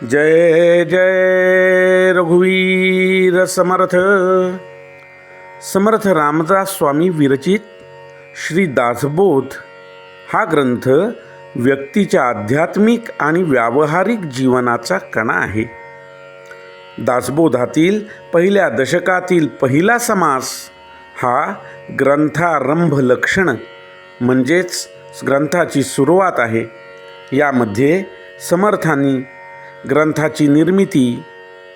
जय जय रघुवीर समर्थ. समर्थ रामदास स्वामी विरचित श्री दासबोध हा ग्रंथ व्यक्तीच्या आध्यात्मिक आणि व्यावहारिक जीवनाचा कणा आहे. दासबोधातील पहिल्या दशकातील पहिला समास हा ग्रंथारंभ लक्षण म्हणजेच ग्रंथाची सुरुवात आहे. यामध्ये समर्थांनी ग्रंथाची निर्मिती,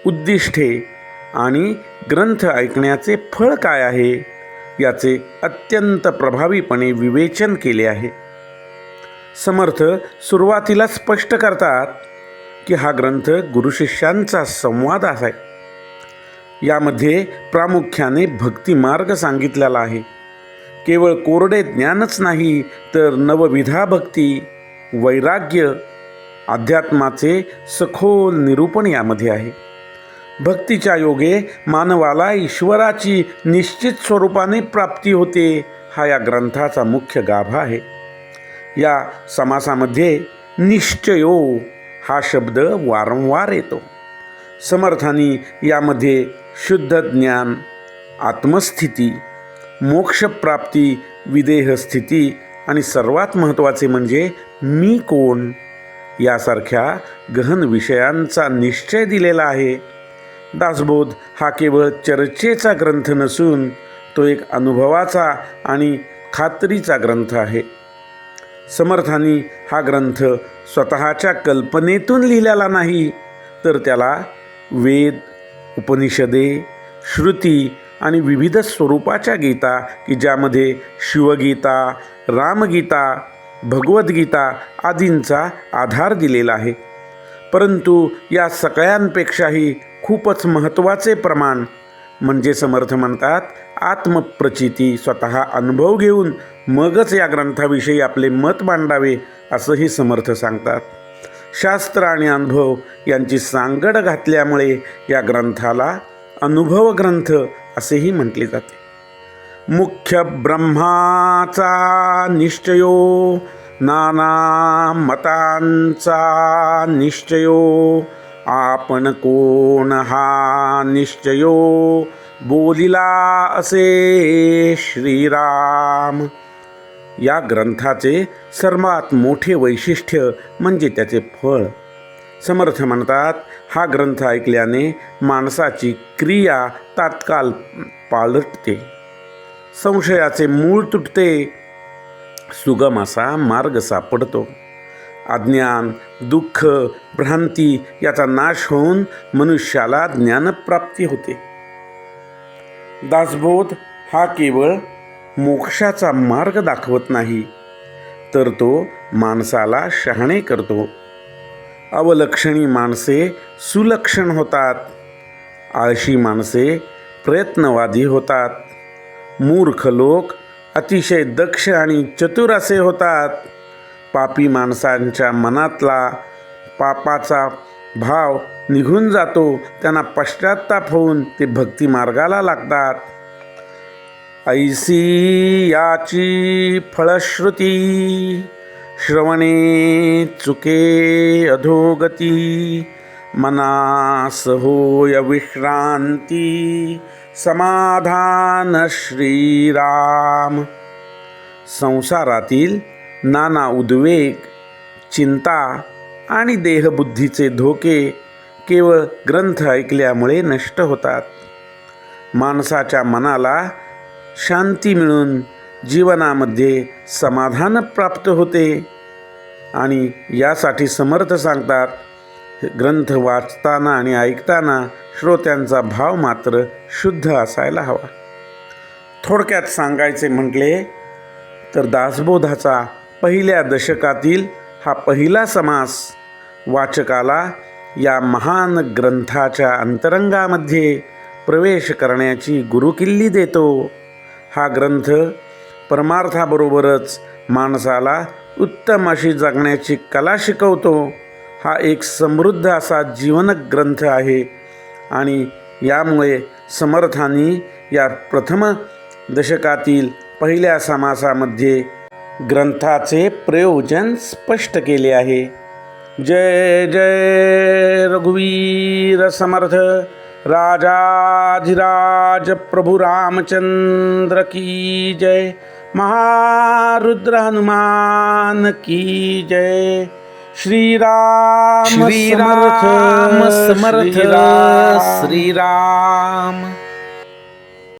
उद्दिष्टे आणि ग्रंथ ऐकण्याचे फळ काय आहे याचे अत्यंत प्रभावीपणे विवेचन केले आहे. समर्थ सुरुवातीला स्पष्ट करतात की हा ग्रंथ गुरुशिष्यांचा संवाद आहे. यामध्ये प्रामुख्याने भक्तिमार्ग सांगितलेला आहे. केवळ कोरडे ज्ञानच नाही तर नवविधा भक्ती, वैराग्य, अध्यात्माचे सखोल निरूपण यामध्ये आहे. भक्तीच्या योगे मानवाला ईश्वराची निश्चित स्वरूपाने प्राप्ती होते हा या ग्रंथाचा मुख्य गाभा आहे. या समासामध्ये निश्चयो हा शब्द वारंवार येतो. समर्थांनी यामध्ये शुद्ध ज्ञान, आत्मस्थिती, मोक्षप्राप्ती, विदेहस्थिती आणि सर्वात महत्त्वाचे म्हणजे मी कोण यासारख्या गहन विषयांचा निश्चय दिलेला आहे. दासबोध हा केवळ चर्चेचा ग्रंथ नसून तो एक अनुभवाचा आणि खात्रीचा ग्रंथ आहे. समर्थांनी हा ग्रंथ स्वतःच्या कल्पनेतून लिहिलेला नाही तर त्याला वेद, उपनिषदे, श्रुती आणि विविध स्वरूपाच्या गीता की ज्यामध्ये शिवगीता, रामगीता, भगवद्गीता आदींचा आधार दिलेला आहे. परंतु या सगळ्यांपेक्षाही खूपच महत्त्वाचे प्रमाण म्हणजे समर्थ म्हणतात आत्मप्रचिती, स्वतः अनुभव घेऊन मगच या ग्रंथाविषयी आपले मत मांडावे असंही समर्थ सांगतात. शास्त्र आणि अनुभव यांची सांगड घातल्यामुळे या ग्रंथाला अनुभव ग्रंथ असेही म्हटले जाते. मुख्य ब्रह्माचा निश्चयो, नाना मतांचा निश्चयो, आपण कोण हा निश्चयो, बोलिला असे श्रीराम. या ग्रंथाचे सर्वात मोठे वैशिष्ट्य म्हणजे त्याचे फळ. समर्थ म्हणतात हा ग्रंथ ऐकल्याने माणसाची क्रिया तात्काळ पालटते, संशयाचे मूळ तुटते, सुगम असा मार्ग सापडतो. अज्ञान, दुःख, भ्रांती याचा नाश होऊन मनुष्याला ज्ञानप्राप्ती होते. दासबोध हा केवळ मोक्षाचा मार्ग दाखवत नाही तर तो माणसाला शहाणे करतो. अवलक्षणी माणसे सुलक्षण होतात, आळशी माणसे प्रयत्नवादी होतात, मूर्ख लोक अतिशय दक्ष आणि चतुर असे होतात. पापी माणसांच्या मनातला पापाचा भाव निघून जातो, त्यांना पश्चात्ताप होऊन ते भक्ती मार्गाला लागतात. ऐसी याची फळश्रुती, श्रवणे चुके अधोगती, मनास होय विश्रांती, समाधान श्रीराम. संसारातील नाना उद्वेग, चिंता आणि देहबुद्धीचे धोके केवळ ग्रंथ ऐकल्यामुळे नष्ट होतात. माणसाच्या मनाला शांती मिळून जीवनामध्ये समाधान प्राप्त होते आणि यासाठी समर्थ सांगतात ग्रंथ वाचताना आणि ऐकताना श्रोत्यांचा भाव मात्र शुद्ध असायला हवा. थोडक्यात सांगायचे म्हटले तर दासबोधाचा पहिल्या दशकातील हा पहिला समास वाचकाला या महान ग्रंथाच्या अंतरंगामध्ये प्रवेश करण्याची गुरुकिल्ली देतो. हा ग्रंथ परमार्थाबरोबरच माणसाला उत्तम अशी जगण्याची कला शिकवतो. हा एक समृद्ध असा जीवन ग्रंथ आहे आणि यामुळे समर्थांनी या प्रथम दशकातील पहिल्या समासामध्ये ग्रंथाचे प्रयोजन स्पष्ट केले आहे. जय जय रघुवीर समर्थ राजाधिराज प्रभु रामचंद्र की जय। महारुद्र हनुमान की जय। श्री राम समर्थ, श्री राम। श्री राम।